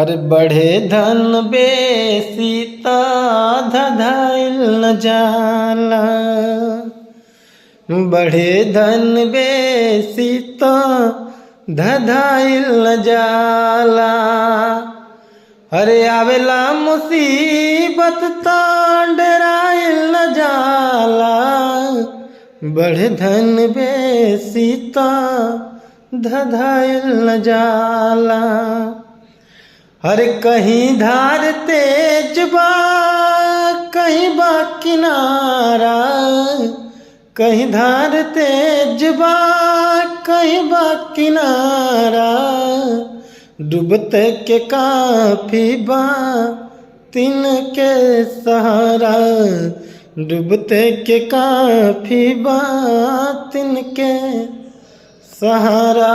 अरे बढ़े धन बेसी ता धधाइल न जाला। बढ़े धन बेसी ता धधाइल न जाला। अरे आवेला मुसीबत ता डराइल न जाला। बढ़े धन बेसी ता धधाइल न जाला। अरे कहीं धार तेज बा कहीं बा किनारा। कहीं धार तेज बा कहीं बा किनारा। डूबते के काफी बा तिनके सहारा। डूबते के काफी बा तिनके सहारा।